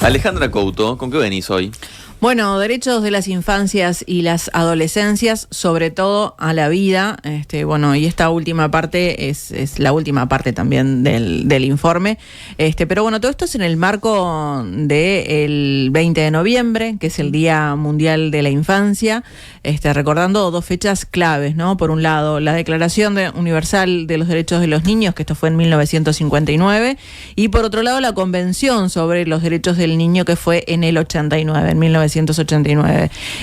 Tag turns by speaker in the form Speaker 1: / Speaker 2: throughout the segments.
Speaker 1: Alejandra Couto, ¿con qué venís hoy?
Speaker 2: Bueno, derechos de las infancias y las adolescencias, sobre todo a la vida. Bueno, y esta última parte es la última parte también del informe. Pero bueno, todo esto es en el marco del 20 de noviembre, que es el Día Mundial de la Infancia, recordando dos fechas claves, ¿no? Por un lado, la Declaración Universal de los Derechos de los Niños, que esto fue en 1959, y por otro lado, la Convención sobre los Derechos del Niño, que fue en el 89, en 1989.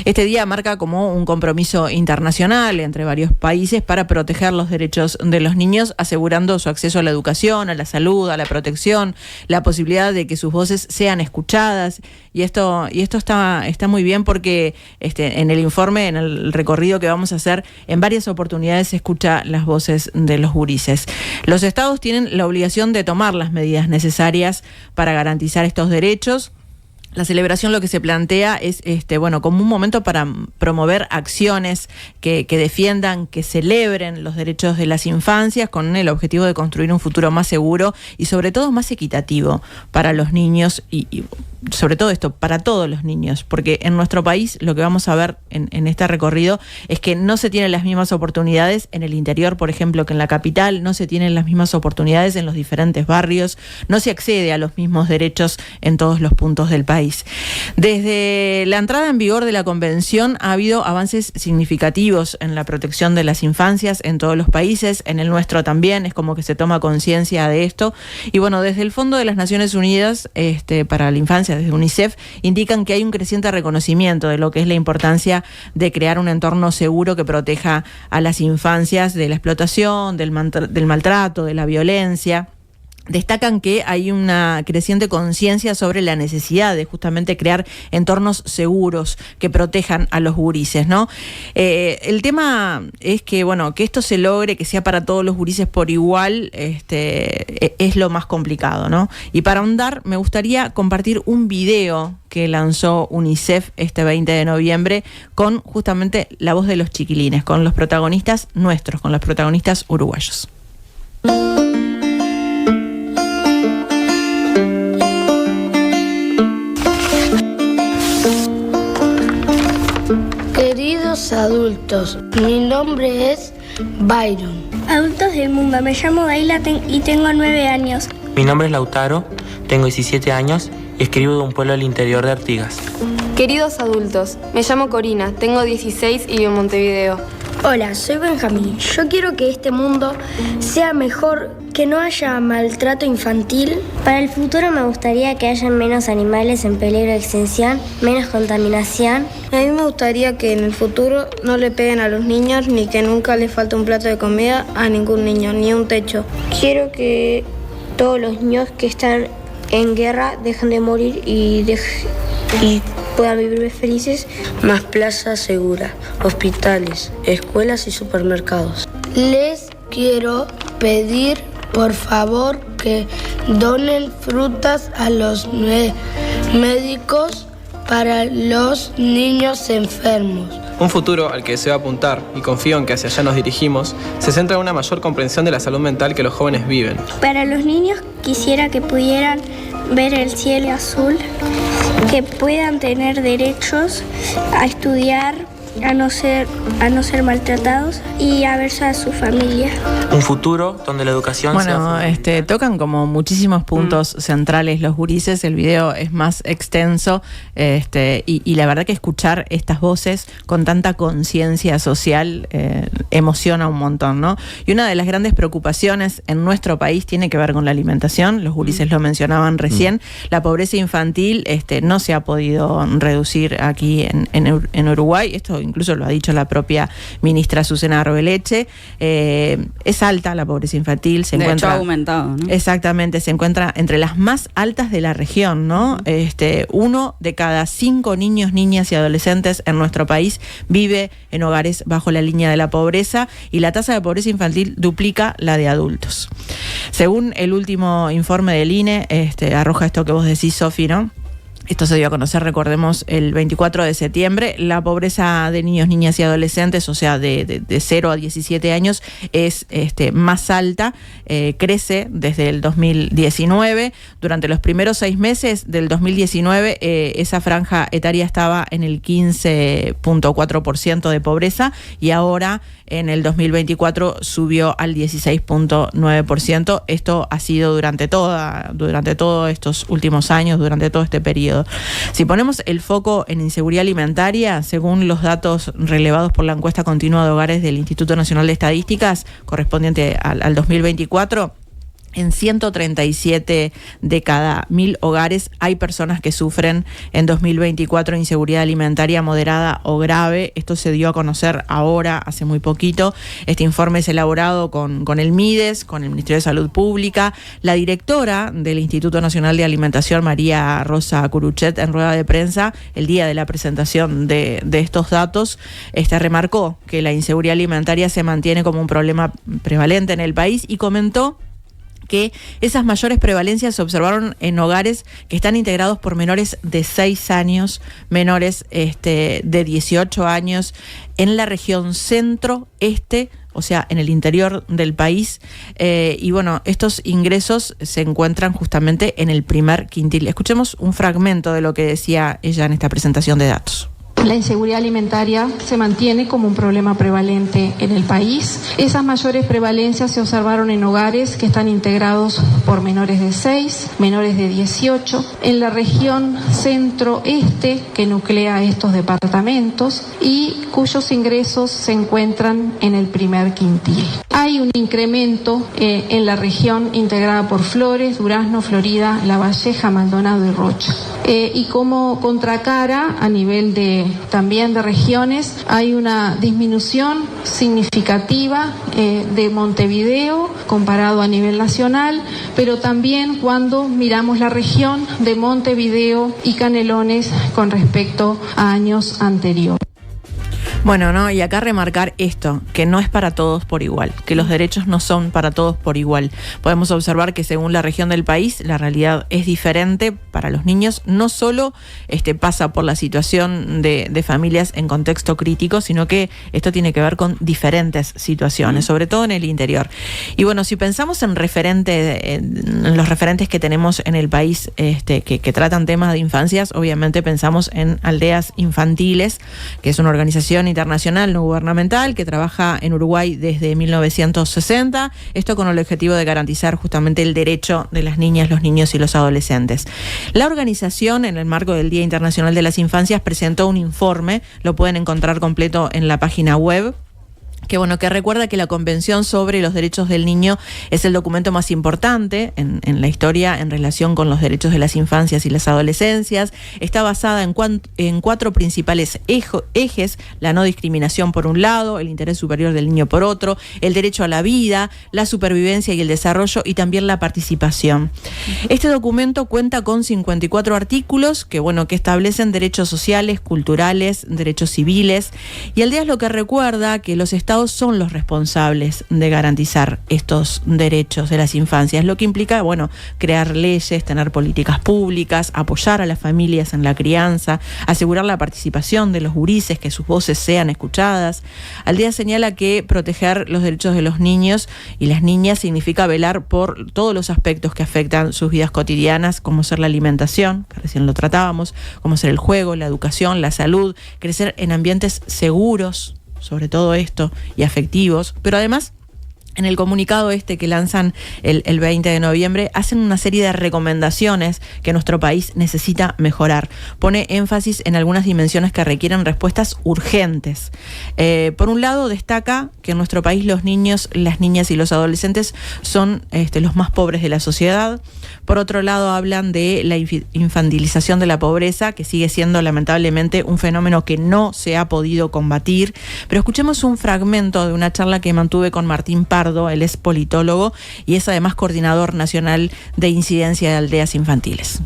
Speaker 2: Este día marca como un compromiso internacional entre varios países para proteger los derechos de los niños, asegurando su acceso a la educación, a la salud, a la protección, la posibilidad de que sus voces sean escuchadas. Y esto está muy bien porque en el informe, en el recorrido que vamos a hacer, en varias oportunidades se escucha las voces de los gurises. Los estados tienen la obligación de tomar las medidas necesarias para garantizar estos derechos. La celebración lo que se plantea es como un momento para promover acciones que defiendan, que celebren los derechos de las infancias con el objetivo de construir un futuro más seguro y sobre todo más equitativo para los niños y sobre todo esto, para todos los niños, porque en nuestro país lo que vamos a ver en este recorrido es que no se tienen las mismas oportunidades en el interior, por ejemplo, que en la capital, no se tienen las mismas oportunidades en los diferentes barrios, no se accede a los mismos derechos en todos los puntos del país. Desde la entrada en vigor de la Convención ha habido avances significativos en la protección de las infancias en todos los países, en el nuestro también, es como que se toma conciencia de esto. Y bueno, desde el Fondo de las Naciones Unidas para la Infancia, desde UNICEF, indican que hay un creciente reconocimiento de lo que es la importancia de crear un entorno seguro que proteja a las infancias de la explotación, del maltrato, de la violencia. Destacan que hay una creciente conciencia sobre la necesidad de justamente crear entornos seguros que protejan a los gurises, ¿no? El tema es que esto se logre, que sea para todos los gurises por igual, es lo más complicado, ¿no? Y para ahondar, me gustaría compartir un video que lanzó UNICEF este 20 de noviembre con justamente la voz de los chiquilines, con los protagonistas nuestros, con los protagonistas uruguayos.
Speaker 3: Queridos adultos, mi nombre es Byron.
Speaker 4: Adultos del mundo, me llamo Daila y tengo 9 años.
Speaker 5: Mi nombre es Lautaro, tengo 17 años y escribo de un pueblo del interior de Artigas.
Speaker 6: Queridos adultos, me llamo Corina, tengo 16 y vivo en Montevideo.
Speaker 3: Hola, soy Benjamín. Yo quiero que este mundo sea mejor, que no haya maltrato infantil.
Speaker 7: Para el futuro me gustaría que haya menos animales en peligro de extinción, menos contaminación.
Speaker 6: A mí me gustaría que en el futuro no le peguen a los niños, ni que nunca les falte un plato de comida a ningún niño, ni un techo.
Speaker 7: Quiero que todos los niños que están en guerra dejen de morir y puedan vivir felices.
Speaker 3: Más plazas seguras, hospitales, escuelas y supermercados. Les quiero pedir, por favor, que donen frutas a los médicos para los niños enfermos.
Speaker 8: Un futuro al que deseo apuntar, y confío en que hacia allá nos dirigimos, se centra en una mayor comprensión de la salud mental que los jóvenes viven.
Speaker 4: Para los niños quisiera que pudieran ver el cielo azul, que puedan tener derechos a estudiar, a no ser maltratados y a verse a su familia.
Speaker 5: Un futuro donde la educación sea
Speaker 2: tocan como muchísimos puntos centrales los gurises. El video es más extenso y la verdad que escuchar estas voces con tanta conciencia social emociona un montón, ¿no? Y una de las grandes preocupaciones en nuestro país tiene que ver con la alimentación. Los gurises lo mencionaban recién. La pobreza infantil no se ha podido reducir aquí en Uruguay. Esto incluso lo ha dicho la propia ministra Susana Arbeleche. Es alta la pobreza infantil.
Speaker 9: De hecho, ha aumentado, ¿no?
Speaker 2: Exactamente, se encuentra entre las más altas de la región, ¿no? 1 de cada 5 niños, niñas y adolescentes en nuestro país vive en hogares bajo la línea de la pobreza y la tasa de pobreza infantil duplica la de adultos. Según el último informe del INE, arroja esto que vos decís, Sofi, ¿no? Esto se dio a conocer, recordemos, el 24 de septiembre. La pobreza de niños, niñas y adolescentes, o sea, de 0 a 17 años, es más alta, crece desde el 2019. Durante los primeros 6 meses del 2019, esa franja etaria estaba en el 15.4% de pobreza y ahora en el 2024 subió al 16.9%. Esto ha sido durante todos estos últimos años, durante todo este periodo. Si ponemos el foco en inseguridad alimentaria, según los datos relevados por la encuesta continua de hogares del Instituto Nacional de Estadísticas, correspondiente al 2024, en 137 de cada 1.000 hogares hay personas que sufren en 2024 inseguridad alimentaria moderada o grave. Esto se dio a conocer ahora, hace muy poquito. Este informe es elaborado con el MIDES, con el Ministerio de Salud Pública. La directora del Instituto Nacional de Alimentación, María Rosa Curuchet, en rueda de prensa, el día de la presentación de estos datos, remarcó que la inseguridad alimentaria se mantiene como un problema prevalente en el país y comentó que esas mayores prevalencias se observaron en hogares que están integrados por menores de 6 años, menores de 18 años, en la región centro-este, o sea, en el interior del país. Y bueno, estos ingresos se encuentran justamente en el primer quintil. Escuchemos un fragmento de lo que decía ella en esta presentación de datos.
Speaker 1: La inseguridad alimentaria se mantiene como un problema prevalente en el país. Esas mayores prevalencias se observaron en hogares que están integrados por menores de 6, menores de 18, en la región centro-este que nuclea estos departamentos y cuyos ingresos se encuentran en el primer quintil. Hay un incremento en la región integrada por Flores, Durazno, Florida, La Valleja, Maldonado y Rocha. Y como contracara a nivel también de regiones, hay una disminución significativa de Montevideo comparado a nivel nacional, pero también cuando miramos la región de Montevideo y Canelones con respecto a años anteriores.
Speaker 2: Bueno, ¿no? Y acá remarcar esto, que no es para todos por igual, que los derechos no son para todos por igual. Podemos observar que según la región del país, la realidad es diferente para los niños. No solo pasa por la situación de familias en contexto crítico, sino que esto tiene que ver con diferentes situaciones, sobre todo en el interior. Y bueno, si pensamos en los referentes que tenemos en el país que tratan temas de infancias, obviamente pensamos en Aldeas Infantiles, que es una organización internacional no gubernamental que trabaja en Uruguay desde 1960, esto con el objetivo de garantizar justamente el derecho de las niñas, los niños y los adolescentes. La organización, en el marco del Día Internacional de las Infancias, presentó un informe, lo pueden encontrar completo en la página web, que recuerda que la Convención sobre los Derechos del Niño es el documento más importante en la historia en relación con los derechos de las infancias y las adolescencias. Está basada en 4 principales ejes: la no discriminación por un lado, el interés superior del niño por otro, el derecho a la vida, la supervivencia y el desarrollo, y también la participación. Este documento cuenta con 54 artículos que establecen derechos sociales, culturales, derechos civiles, y Aldeas lo que recuerda que los estados son los responsables de garantizar estos derechos de las infancias, lo que implica, crear leyes, tener políticas públicas, apoyar a las familias en la crianza, asegurar la participación de los gurises, que sus voces sean escuchadas. Aldeas señala que proteger los derechos de los niños y las niñas significa velar por todos los aspectos que afectan sus vidas cotidianas, como ser la alimentación, que recién lo tratábamos, como ser el juego, la educación, la salud, crecer en ambientes seguros, sobre todo esto, y afectivos, pero además en el comunicado que lanzan el 20 de noviembre, hacen una serie de recomendaciones que nuestro país necesita mejorar. Pone énfasis en algunas dimensiones que requieren respuestas urgentes. Por un lado, destaca que en nuestro país los niños, las niñas y los adolescentes son los más pobres de la sociedad. Por otro lado, hablan de la infantilización de la pobreza, que sigue siendo lamentablemente un fenómeno que no se ha podido combatir. Pero escuchemos un fragmento de una charla que mantuve con Martín Pardo. Él es politólogo y es además coordinador nacional de incidencia de aldeas infantiles.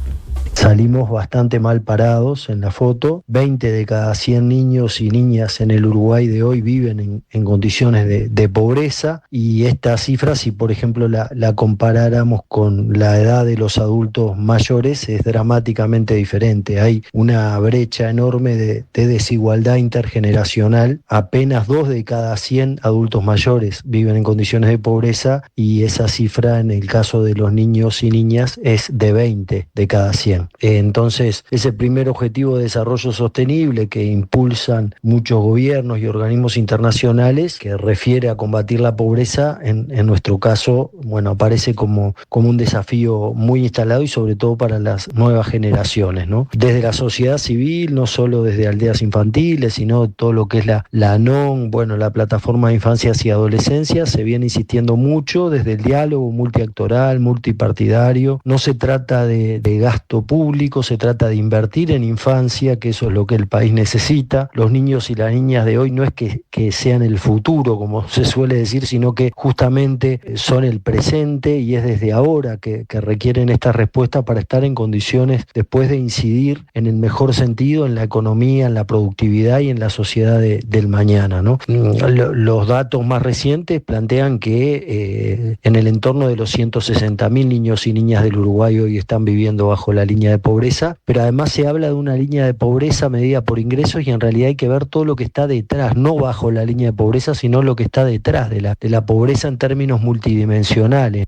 Speaker 9: Salimos bastante mal parados en la foto. 20 de cada 100 niños y niñas en el Uruguay de hoy viven en condiciones de pobreza, y esta cifra, si por ejemplo la comparáramos con la edad de los adultos mayores, es dramáticamente diferente. Hay una brecha enorme de desigualdad intergeneracional. Apenas 2 de cada 100 adultos mayores viven en condiciones de pobreza, y esa cifra en el caso de los niños y niñas es de 20 de cada 100. Entonces, ese primer objetivo de desarrollo sostenible que impulsan muchos gobiernos y organismos internacionales, que refiere a combatir la pobreza, en nuestro caso, bueno, aparece como un desafío muy instalado, y sobre todo para las nuevas generaciones, ¿no? Desde la sociedad civil, no solo desde aldeas infantiles, sino todo lo que es la ANON, bueno, la Plataforma de Infancias y Adolescencias, se viene insistiendo mucho desde el diálogo multiactoral, multipartidario. No se trata de gasto público, se trata de invertir en infancia, que eso es lo que el país necesita. Los niños y las niñas de hoy no es que sean el futuro, como se suele decir, sino que justamente son el presente, y es desde ahora que requieren esta respuesta para estar en condiciones después de incidir en el mejor sentido en la economía, en la productividad y en la sociedad del mañana, ¿no? Los datos más recientes plantean que en el entorno de los 160.000 niños y niñas del Uruguay hoy están viviendo bajo la línea de pobreza, pero además se habla de una línea de pobreza medida por ingresos, y en realidad hay que ver todo lo que está detrás, no bajo la línea de pobreza, sino lo que está detrás de la pobreza en términos multidimensionales.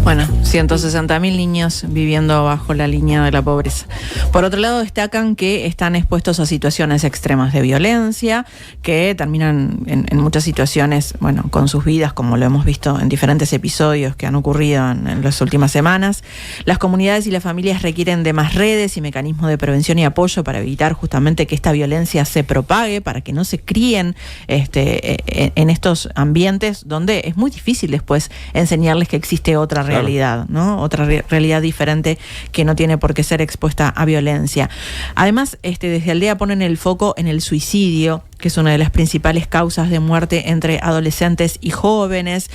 Speaker 2: Bueno, 160.000 niños viviendo bajo la línea de la pobreza. Por otro lado, destacan que están expuestos a situaciones extremas de violencia, que terminan en muchas situaciones, bueno, con sus vidas, como lo hemos visto en diferentes episodios que han ocurrido en las últimas semanas. Las comunidades y las familias requieren de más redes y mecanismos de prevención y apoyo para evitar justamente que esta violencia se propague, para que no se críen en estos ambientes donde es muy difícil después enseñarles que existe otra realidad, ¿no? Otra realidad diferente que no tiene por qué ser expuesta a violencia. Además, desde Aldea ponen el foco en el suicidio, que es una de las principales causas de muerte entre adolescentes y jóvenes.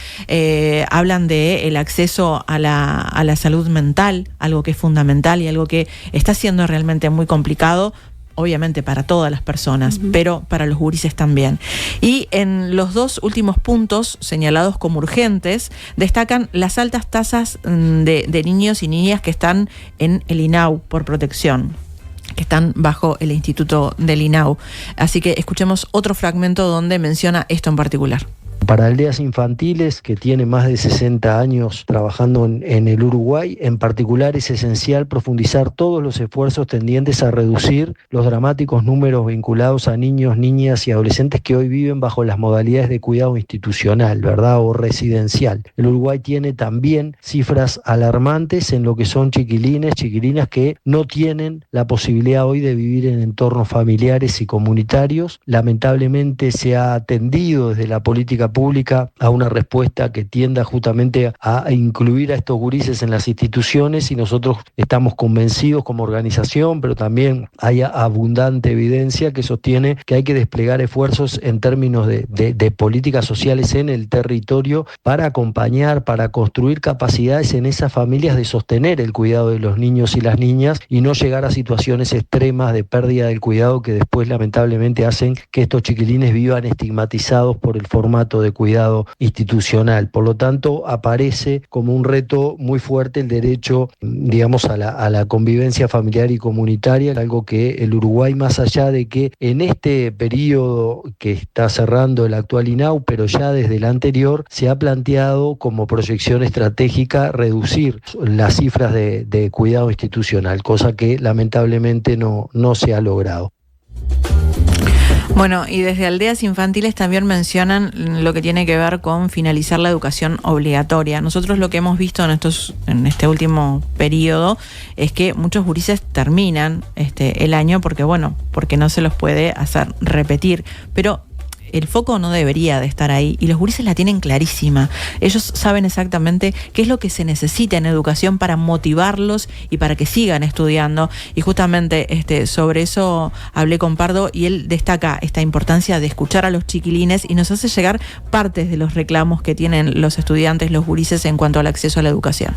Speaker 2: Hablan de el acceso a la salud mental, algo que es fundamental y algo que está siendo realmente muy complicado, obviamente para todas las personas, pero para los gurises también. Y en los 2 últimos puntos señalados como urgentes, destacan las altas tasas de niños y niñas que están en el INAU por protección, que están bajo el Instituto del INAU. Así que escuchemos otro fragmento donde menciona esto en particular.
Speaker 9: Para Aldeas Infantiles, que tiene más de 60 años trabajando en el Uruguay, en particular es esencial profundizar todos los esfuerzos tendientes a reducir los dramáticos números vinculados a niños, niñas y adolescentes que hoy viven bajo las modalidades de cuidado institucional, ¿verdad?, o residencial. El Uruguay tiene también cifras alarmantes en lo que son chiquilines, chiquilinas que no tienen la posibilidad hoy de vivir en entornos familiares y comunitarios. Lamentablemente se ha atendido desde la política pública a una respuesta que tienda justamente a incluir a estos gurises en las instituciones, y nosotros estamos convencidos como organización, pero también hay abundante evidencia que sostiene que hay que desplegar esfuerzos en términos de políticas sociales en el territorio para acompañar, para construir capacidades en esas familias de sostener el cuidado de los niños y las niñas y no llegar a situaciones extremas de pérdida del cuidado que después lamentablemente hacen que estos chiquilines vivan estigmatizados por el formato de cuidado institucional. Por lo tanto, aparece como un reto muy fuerte el derecho, digamos, a la convivencia familiar y comunitaria, algo que el Uruguay, más allá de que en este periodo que está cerrando el actual INAU, pero ya desde el anterior, se ha planteado como proyección estratégica reducir las cifras de cuidado institucional, cosa que lamentablemente no se ha logrado.
Speaker 2: Bueno, y desde Aldeas Infantiles también mencionan lo que tiene que ver con finalizar la educación obligatoria. Nosotros lo que hemos visto en este último periodo es que muchos gurises terminan el año porque no se los puede hacer repetir, pero el foco no debería de estar ahí, y los gurises la tienen clarísima. Ellos saben exactamente qué es lo que se necesita en educación para motivarlos y para que sigan estudiando, y justamente sobre eso hablé con Pardo, y él destaca esta importancia de escuchar a los chiquilines y nos hace llegar partes de los reclamos que tienen los estudiantes, los gurises, en cuanto al acceso a la educación.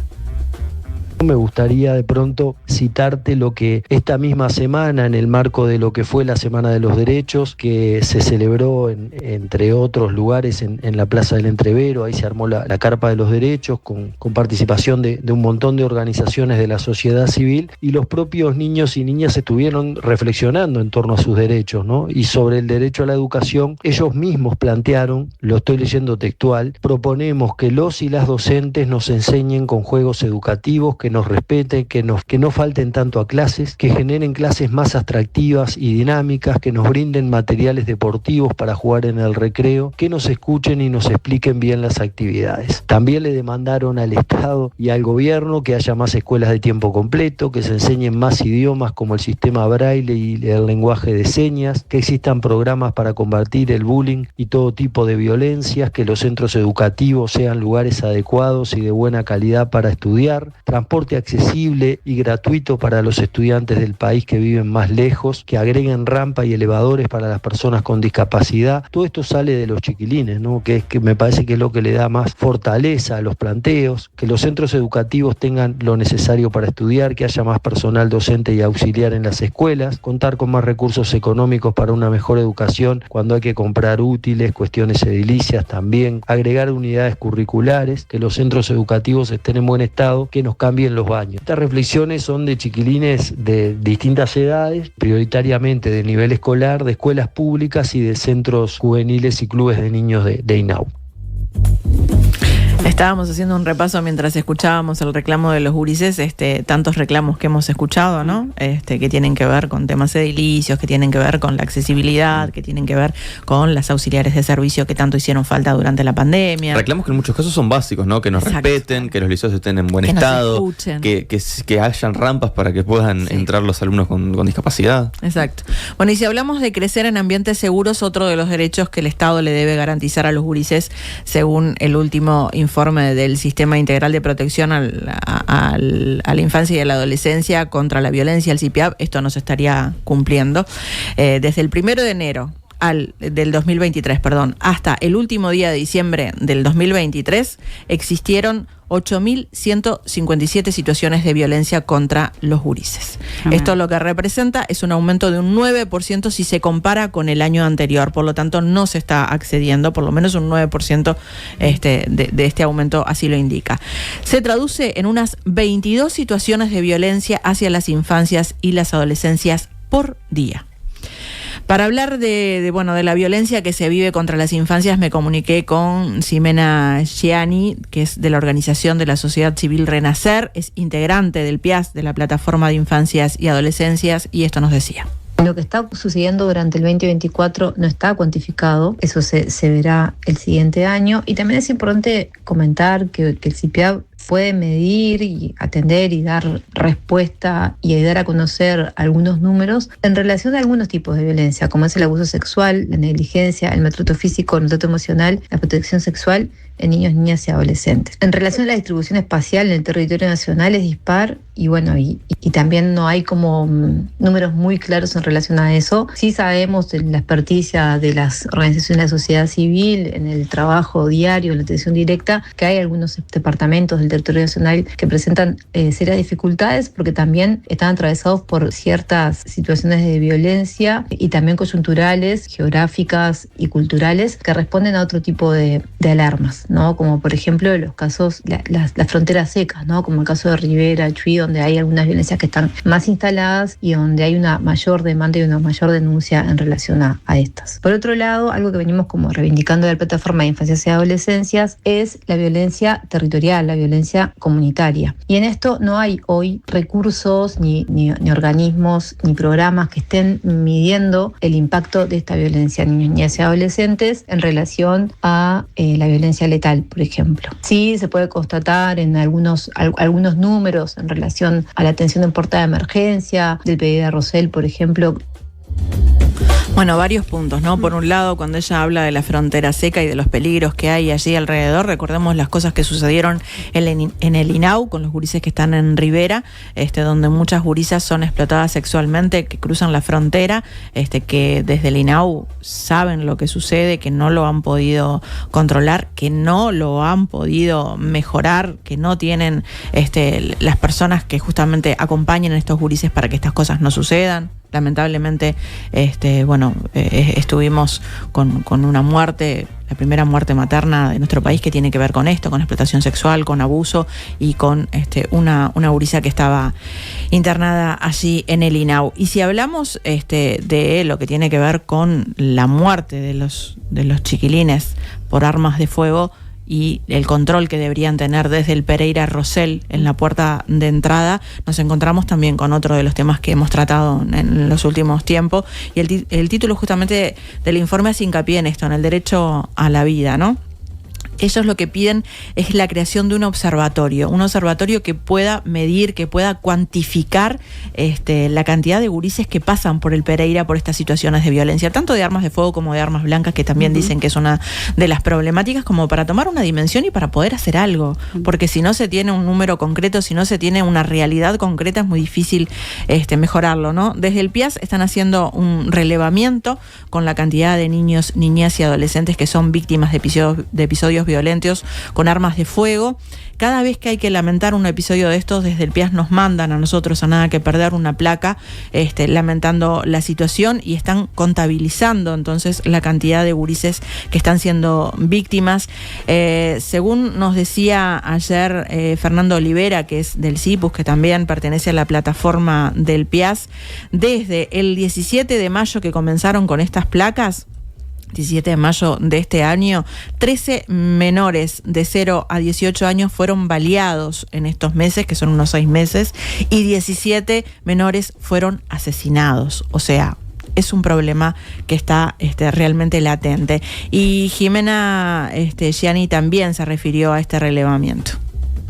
Speaker 9: Me gustaría de pronto citarte lo que esta misma semana, en el marco de lo que fue la Semana de los Derechos, que se celebró entre otros lugares en la Plaza del Entrevero, ahí se armó la Carpa de los Derechos con participación de un montón de organizaciones de la sociedad civil, y los propios niños y niñas estuvieron reflexionando en torno a sus derechos, ¿no? Y sobre el derecho a la educación, ellos mismos plantearon, lo estoy leyendo textual: proponemos que los y las docentes nos enseñen con juegos educativos, que nos respeten, que no falten tanto a clases, que generen clases más atractivas y dinámicas, que nos brinden materiales deportivos para jugar en el recreo, que nos escuchen y nos expliquen bien las actividades. También le demandaron al Estado y al gobierno que haya más escuelas de tiempo completo, que se enseñen más idiomas como el sistema braille y el lenguaje de señas, que existan programas para combatir el bullying y todo tipo de violencias, que los centros educativos sean lugares adecuados y de buena calidad para estudiar, transporte accesible y gratuito para los estudiantes del país que viven más lejos, que agreguen rampa y elevadores para las personas con discapacidad. Todo esto sale de los chiquilines, ¿no? Que me parece que es lo que le da más fortaleza a los planteos, que los centros educativos tengan lo necesario para estudiar, que haya más personal docente y auxiliar en las escuelas, contar con más recursos económicos para una mejor educación cuando hay que comprar útiles, cuestiones edilicias también, agregar unidades curriculares, que los centros educativos estén en buen estado, que nos cambien los baños. Estas reflexiones son de chiquilines de distintas edades, prioritariamente de nivel escolar, de escuelas públicas y de centros juveniles y clubes de niños de INAU.
Speaker 2: Estábamos haciendo un repaso mientras escuchábamos el reclamo de los gurises, tantos reclamos que hemos escuchado, ¿no? Que tienen que ver con temas edilicios, que tienen que ver con la accesibilidad, que tienen que ver con las auxiliares de servicio que tanto hicieron falta durante la pandemia.
Speaker 10: Reclamos que en muchos casos son básicos, ¿no? Que nos respeten, que los liceos estén en buen estado, que hayan rampas para que puedan entrar los alumnos con discapacidad.
Speaker 2: Exacto. Bueno, y si hablamos de crecer en ambientes seguros, otro de los derechos que el Estado le debe garantizar a los gurises, según el último informe del Sistema Integral de Protección a la Infancia y a la Adolescencia contra la Violencia, el CIPIAB, esto no se estaría cumpliendo. Desde el 1 de enero del 2023, hasta el último día de diciembre del 2023, existieron 8.157 situaciones de violencia contra los gurises. Esto lo que representa es un aumento de un 9% si se compara con el año anterior. Por lo tanto, no se está accediendo, por lo menos un 9% de este aumento así lo indica. Se traduce en unas 22 situaciones de violencia hacia las infancias y las adolescencias por día. Para hablar de la violencia que se vive contra las infancias, me comuniqué con Ximena Gianni, que es de la organización de la sociedad civil Renacer, es integrante del PIAS, de la Plataforma de Infancias y Adolescencias, y esto nos decía.
Speaker 11: Lo que está sucediendo durante el 2024 no está cuantificado, eso se verá el siguiente año, y también es importante comentar que el CIPIAB puede medir y atender y dar respuesta y ayudar a conocer algunos números en relación a algunos tipos de violencia, como es el abuso sexual, la negligencia, el maltrato físico, el maltrato emocional, la protección sexual en niños, niñas y adolescentes. En relación a la distribución espacial en el territorio nacional es dispar y también no hay como números muy claros en relación a eso. Sí sabemos en la experticia de las organizaciones de la sociedad civil, en el trabajo diario, en la atención directa, que hay algunos departamentos del territorio nacional que presentan serias dificultades porque también están atravesados por ciertas situaciones de violencia y también coyunturales, geográficas y culturales que responden a otro tipo de alarmas, ¿no? Como por ejemplo los casos, las fronteras secas, ¿no? Como el caso de Rivera, Chuy, donde hay algunas violencias que están más instaladas y donde hay una mayor demanda y una mayor denuncia en relación a estas. Por otro lado, algo que venimos como reivindicando de la Plataforma de Infancias y Adolescencias es la violencia territorial, la violencia comunitaria. Y en esto no hay hoy recursos, ni organismos, ni programas que estén midiendo el impacto de esta violencia en niños, niñas y adolescentes en relación a la violencia letal, por ejemplo. Sí, se puede constatar en algunos números en relación a la atención en puerta de emergencia del PDD Rosell, por ejemplo.
Speaker 2: Bueno, varios puntos, ¿no? Por un lado, cuando ella habla de la frontera seca y de los peligros que hay allí alrededor, recordemos las cosas que sucedieron en el INAU con los gurises que están en Rivera, donde muchas gurisas son explotadas sexualmente, que cruzan la frontera, que desde el INAU saben lo que sucede, que no lo han podido controlar, que no lo han podido mejorar, que no tienen las personas que justamente acompañen a estos gurises para que estas cosas no sucedan. Lamentablemente, estuvimos con una muerte, la primera muerte materna de nuestro país, que tiene que ver con esto, con explotación sexual, con abuso y con una gurisa que estaba internada allí en el INAU. Y si hablamos de lo que tiene que ver con la muerte de los chiquilines por armas de fuego y el control que deberían tener desde el Pereira Rosell en la puerta de entrada, nos encontramos también con otro de los temas que hemos tratado en los últimos tiempos, y el título justamente del informe hace hincapié en esto, en el derecho a la vida, ¿no? Ellos lo que piden es la creación de un observatorio que pueda medir, que pueda cuantificar la cantidad de gurises que pasan por el Pereira por estas situaciones de violencia, tanto de armas de fuego como de armas blancas, que también dicen que es una de las problemáticas, como para tomar una dimensión y para poder hacer algo, porque si no se tiene un número concreto, si no se tiene una realidad concreta, es muy difícil mejorarlo, ¿no? Desde el PIAS están haciendo un relevamiento con la cantidad de niños, niñas y adolescentes que son víctimas de episodios violentos con armas de fuego. Cada vez que hay que lamentar un episodio de estos, desde el PIAS nos mandan a nosotros a Nada que Perder una placa lamentando la situación, y están contabilizando entonces la cantidad de gurises que están siendo víctimas. Según nos decía ayer Fernando Olivera, que es del CIPUS, que también pertenece a la plataforma del PIAS, desde el 17 de mayo que comenzaron con estas placas, 17 de mayo de este año, 13 menores de 0 a 18 años fueron baleados en estos meses, que son unos 6 meses, y 17 menores fueron asesinados. O sea, es un problema que está realmente latente. Y Jimena Gianni también se refirió a este relevamiento.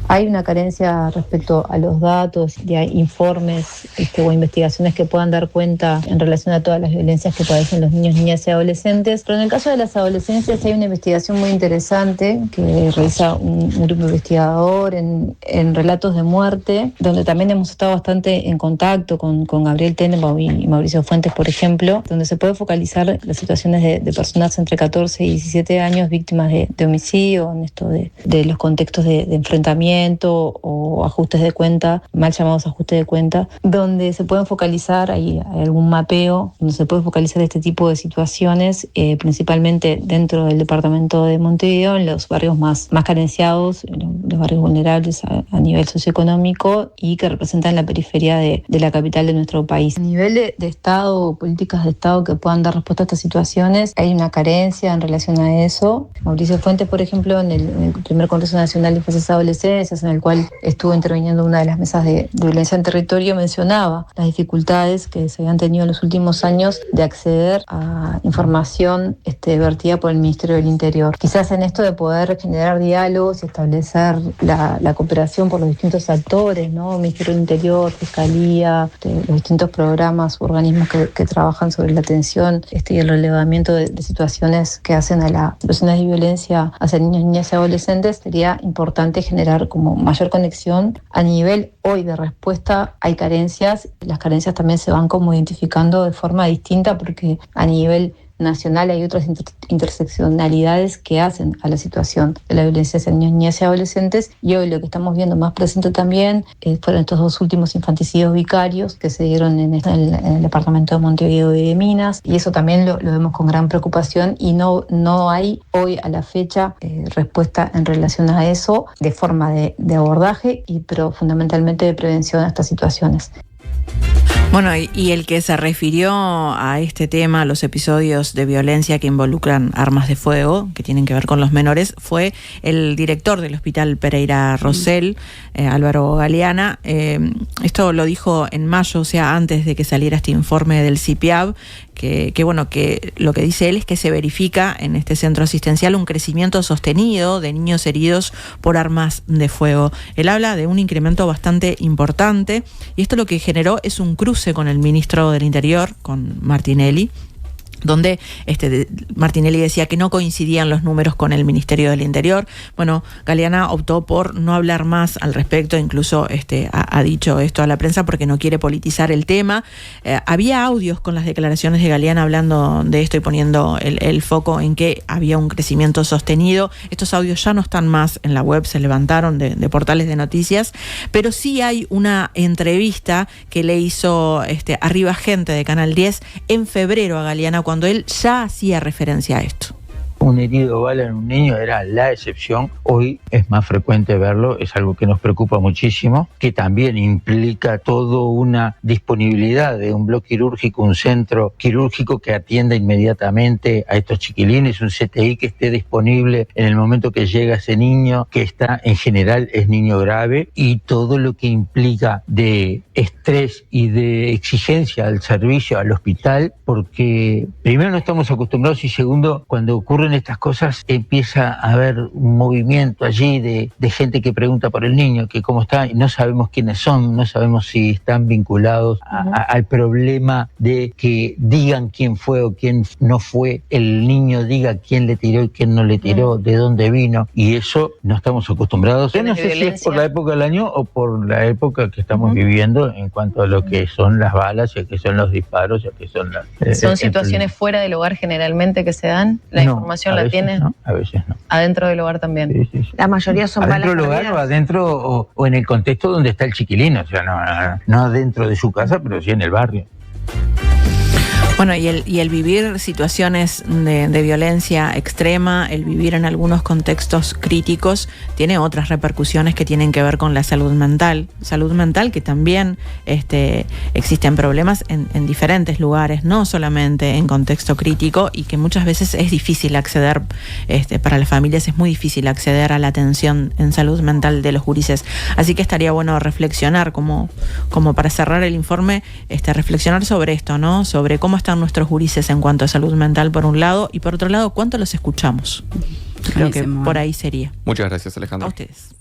Speaker 11: Hay una carencia respecto a los datos y a informes o investigaciones que puedan dar cuenta en relación a todas las violencias que padecen los niños, niñas y adolescentes. Pero en el caso de las adolescencias hay una investigación muy interesante que realiza un grupo investigador en relatos de muerte, donde también hemos estado bastante en contacto con Gabriel Tenenbaum y Mauricio Fuentes, por ejemplo, donde se puede focalizar las situaciones de personas entre 14 y 17 años víctimas de homicidio, en esto de los contextos de enfrentamiento o ajustes de cuenta, mal llamados ajustes de cuenta, donde se pueden focalizar, hay algún mapeo, donde se puede focalizar este tipo de situaciones, principalmente dentro del departamento de Montevideo, en los barrios más carenciados, los barrios vulnerables a nivel socioeconómico y que representan la periferia de la capital de nuestro país. A nivel de Estado, políticas de Estado que puedan dar respuesta a estas situaciones, hay una carencia en relación a eso. Mauricio Fuentes, por ejemplo, en el primer Congreso Nacional de Infancias y Adolescencias, en el cual estuvo interviniendo una de las mesas de violencia en territorio, mencionaba las dificultades que se habían tenido en los últimos años de acceder a información vertida por el Ministerio del Interior. Quizás en esto de poder generar diálogos y establecer la cooperación por los distintos actores, ¿no? Ministerio del Interior, Fiscalía, los distintos programas, organismos que trabajan sobre la atención y el relevamiento de situaciones que hacen a las situaciones de violencia hacia niños, niñas y adolescentes, sería importante generar como mayor conexión. A nivel hoy de respuesta hay carencias, las carencias también se van como identificando de forma distinta, porque a nivel nacional hay otras interseccionalidades que hacen a la situación de la violencia hacia niños, niñas y adolescentes, y hoy lo que estamos viendo más presente también fueron estos 2 últimos infanticidios vicarios que se dieron en el departamento de Montevideo y de Minas, y eso también lo vemos con gran preocupación, y no hay hoy a la fecha respuesta en relación a eso de forma de abordaje, pero fundamentalmente de prevención a estas situaciones.
Speaker 2: Bueno, y el que se refirió a este tema, a los episodios de violencia que involucran armas de fuego, que tienen que ver con los menores, fue el director del Hospital Pereira Rosell, Álvaro Galeana. Esto lo dijo en mayo, o sea, antes de que saliera este informe del CIPIAB, que lo que dice él es que se verifica en este centro asistencial un crecimiento sostenido de niños heridos por armas de fuego. Él habla de un incremento bastante importante, y esto lo que generó es un cruce con el ministro del Interior, con Martinelli, donde Martinelli decía que no coincidían los números con el Ministerio del Interior. Bueno, Galeana optó por no hablar más al respecto, incluso ha dicho esto a la prensa porque no quiere politizar el tema. Había audios con las declaraciones de Galeana hablando de esto y poniendo el foco en que había un crecimiento sostenido. Estos audios ya no están más en la web, se levantaron de portales de noticias, pero sí hay una entrevista que le hizo Arriba Gente de Canal 10 en febrero a Galeana, cuando él ya hacía referencia a esto.
Speaker 12: Un herido bala en un niño era la excepción. Hoy es más frecuente verlo, es algo que nos preocupa muchísimo, que también implica toda una disponibilidad de un bloque quirúrgico, un centro quirúrgico que atienda inmediatamente a estos chiquilines, un CTI que esté disponible en el momento que llega ese niño, que está en general es niño grave, y todo lo que implica de estrés y de exigencia al servicio, al hospital, porque primero no estamos acostumbrados y segundo, cuando ocurren estas cosas empieza a haber un movimiento allí de gente que pregunta por el niño, que cómo está, y no sabemos quiénes son, no sabemos si están vinculados al problema de que digan quién fue o quién no fue, el niño diga quién le tiró y quién no le tiró, de dónde vino, y eso no estamos acostumbrados. Yo no sé si es por la época del año o por la época que estamos viviendo en cuanto a lo que son las balas, y a que son los disparos, y a que son las...
Speaker 11: ¿Son situaciones fuera del hogar generalmente que se dan? ¿La información la tienes?
Speaker 12: No, a veces no.
Speaker 11: ¿Adentro del hogar también?
Speaker 12: Sí.
Speaker 7: La mayoría son balas
Speaker 12: adentro del hogar o adentro o en el contexto donde está el chiquilino, o sea, no adentro de su casa, pero sí en el barrio.
Speaker 2: Bueno, y el vivir situaciones de violencia extrema, el vivir en algunos contextos críticos, tiene otras repercusiones que tienen que ver con la salud mental que también existen problemas en diferentes lugares, no solamente en contexto crítico, y que muchas veces es difícil acceder, para las familias es muy difícil acceder a la atención en salud mental de los gurises. Así que estaría bueno reflexionar, como para cerrar el informe, reflexionar sobre esto, ¿no? Sobre cómo están nuestros gurises en cuanto a salud mental por un lado, y por otro lado, cuánto los escuchamos. Creo que por ahí sería.
Speaker 10: Muchas gracias, Alejandra.
Speaker 2: A ustedes.